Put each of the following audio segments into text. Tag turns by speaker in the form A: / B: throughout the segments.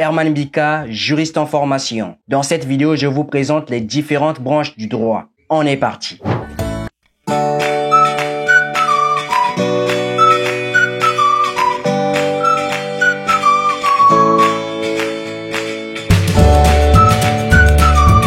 A: Herman Bika, juriste en formation. Dans cette vidéo, je vous présente les différentes branches du droit. On est parti. Le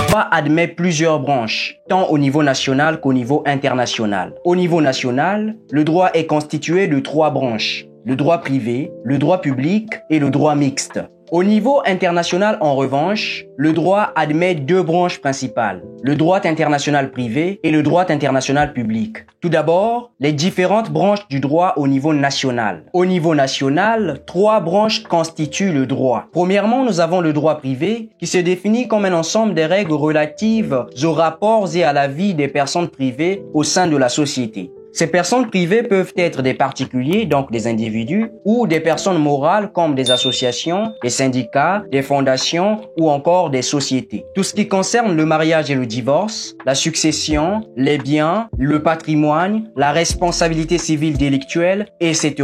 A: droit admet plusieurs branches, tant au niveau national qu'au niveau international. Au niveau national, le droit est constitué de 3 branches. Le droit privé, le droit public et le droit mixte. Au niveau international, en revanche, le droit admet 2 branches principales, le droit international privé et le droit international public. Tout d'abord, les différentes branches du droit au niveau national. Au niveau national, 3 branches constituent le droit. Premièrement, nous avons le droit privé qui se définit comme un ensemble des règles relatives aux rapports et à la vie des personnes privées au sein de la société. Ces personnes privées peuvent être des particuliers, donc des individus, ou des personnes morales comme des associations, des syndicats, des fondations ou encore des sociétés. Tout ce qui concerne le mariage et le divorce, la succession, les biens, le patrimoine, la responsabilité civile délictuelle, etc.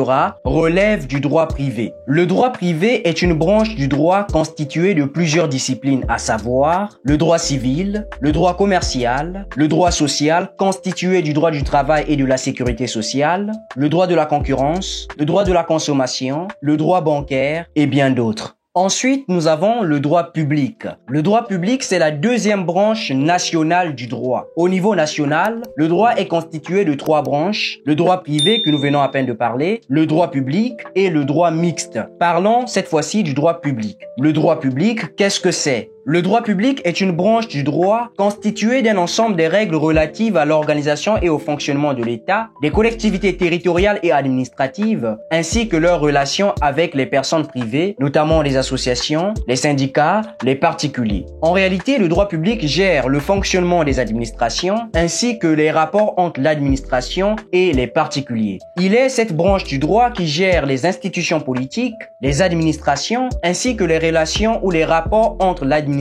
A: relève du droit privé. Le droit privé est une branche du droit constituée de plusieurs disciplines, à savoir le droit civil, le droit commercial, le droit social constitué du droit du travail et de la sécurité sociale, le droit de la concurrence, le droit de la consommation, le droit bancaire et bien d'autres. Ensuite, nous avons le droit public. Le droit public, c'est la 2e branche nationale du droit. Au niveau national, le droit est constitué de 3 branches, le droit privé que nous venons à peine de parler, le droit public et le droit mixte. Parlons cette fois-ci du droit public. Le droit public, qu'est-ce que c'est ? Le droit public est une branche du droit constituée d'un ensemble des règles relatives à l'organisation et au fonctionnement de l'État, des collectivités territoriales et administratives, ainsi que leurs relations avec les personnes privées, notamment les associations, les syndicats, les particuliers. En réalité, le droit public gère le fonctionnement des administrations, ainsi que les rapports entre l'administration et les particuliers. Il est cette branche du droit qui gère les institutions politiques, les administrations, ainsi que les relations ou les rapports entre l'administration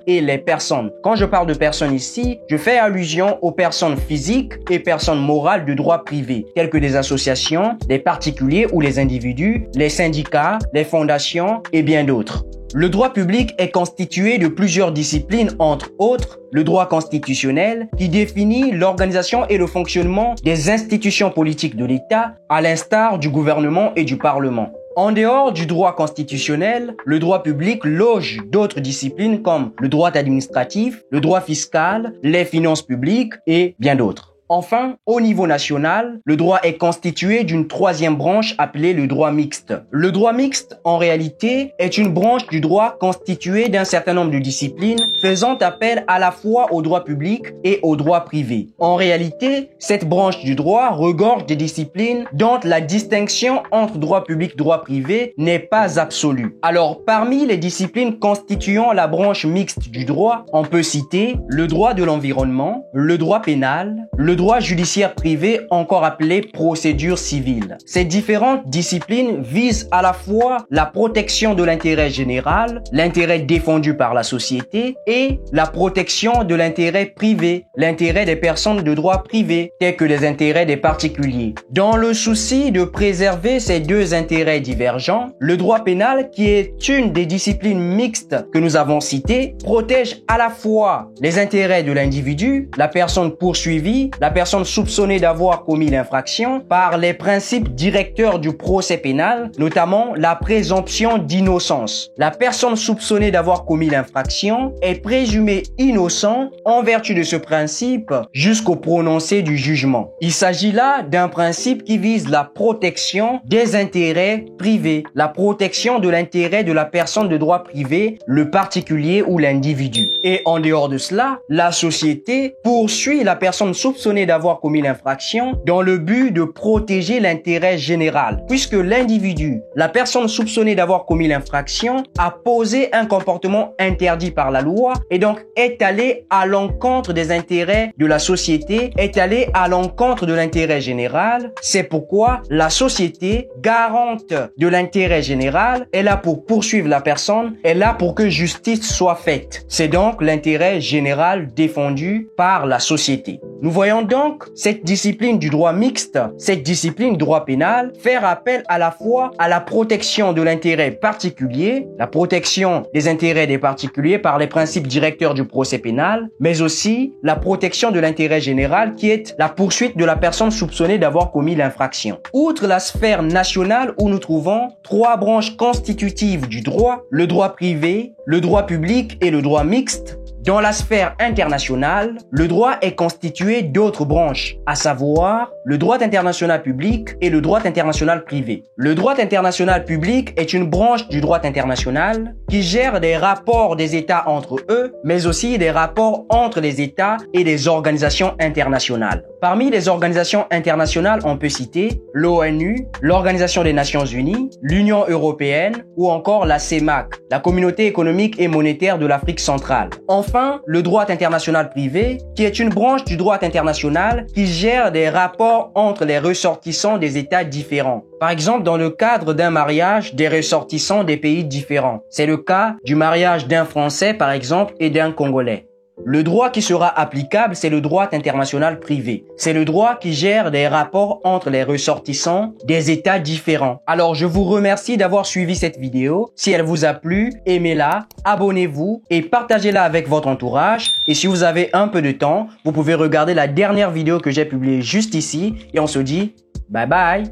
A: et les personnes. Quand je parle de personnes ici, je fais allusion aux personnes physiques et personnes morales de droit privé, telles que des associations, des particuliers ou les individus, les syndicats, les fondations et bien d'autres. Le droit public est constitué de plusieurs disciplines, entre autres le droit constitutionnel qui définit l'organisation et le fonctionnement des institutions politiques de l'État, à l'instar du gouvernement et du Parlement. En dehors du droit constitutionnel, le droit public loge d'autres disciplines comme le droit administratif, le droit fiscal, les finances publiques et bien d'autres. Enfin, au niveau national, le droit est constitué d'une 3e branche appelée le droit mixte. Le droit mixte, en réalité, est une branche du droit constituée d'un certain nombre de disciplines faisant appel à la fois au droit public et au droit privé. En réalité, cette branche du droit regorge des disciplines dont la distinction entre droit public et droit privé n'est pas absolue. Alors, parmi les disciplines constituant la branche mixte du droit, on peut citer le droit de l'environnement, le droit pénal, le droit judiciaire privé, encore appelé procédure civile. Ces différentes disciplines visent à la fois la protection de l'intérêt général, l'intérêt défendu par la société, et la protection de l'intérêt privé, l'intérêt des personnes de droit privé, tels que les intérêts des particuliers. Dans le souci de préserver ces 2 intérêts divergents, le droit pénal, qui est une des disciplines mixtes que nous avons citées, protège à la fois les intérêts de l'individu, la personne poursuivie, la personne soupçonnée d'avoir commis l'infraction par les principes directeurs du procès pénal, notamment la présomption d'innocence. La personne soupçonnée d'avoir commis l'infraction est présumée innocent en vertu de ce principe jusqu'au prononcé du jugement. Il s'agit là d'un principe qui vise la protection des intérêts privés, la protection de l'intérêt de la personne de droit privé, le particulier ou l'individu. Et en dehors de cela, la société poursuit la personne soupçonnée d'avoir commis l'infraction dans le but de protéger l'intérêt général, puisque l'individu, la personne soupçonnée d'avoir commis l'infraction, a posé un comportement interdit par la loi et donc est allé à l'encontre des intérêts de la société, est allé à l'encontre de l'intérêt général. C'est pourquoi la société, garante de l'intérêt général, est là pour poursuivre la personne, est là pour que justice soit faite. C'est donc l'intérêt général défendu par la société. Nous voyons pouvant donc, cette discipline du droit mixte, cette discipline du droit pénal, faire appel à la fois à la protection de l'intérêt particulier, la protection des intérêts des particuliers par les principes directeurs du procès pénal, mais aussi la protection de l'intérêt général qui est la poursuite de la personne soupçonnée d'avoir commis l'infraction. Outre la sphère nationale où nous trouvons trois branches constitutives du droit, le droit privé, le droit public et le droit mixte, dans la sphère internationale, le droit est constitué d'autres branches, à savoir le droit international public et le droit international privé. Le droit international public est une branche du droit international qui gère des rapports des États entre eux, mais aussi des rapports entre les États et les organisations internationales. Parmi les organisations internationales, on peut citer l'ONU, l'Organisation des Nations Unies, l'Union européenne ou encore la CEMAC, la Communauté économique et monétaire de l'Afrique centrale. Enfin, le droit international privé, qui est une branche du droit international qui gère des rapports entre les ressortissants des États différents. Par exemple, dans le cadre d'un mariage des ressortissants des pays différents. C'est le cas du mariage d'un Français, par exemple, et d'un Congolais. Le droit qui sera applicable, c'est le droit international privé. C'est le droit qui gère des rapports entre les ressortissants des États différents. Alors, je vous remercie d'avoir suivi cette vidéo. Si elle vous a plu, aimez-la, abonnez-vous et partagez-la avec votre entourage. Et si vous avez un peu de temps, vous pouvez regarder la dernière vidéo que j'ai publiée juste ici. Et on se dit bye bye.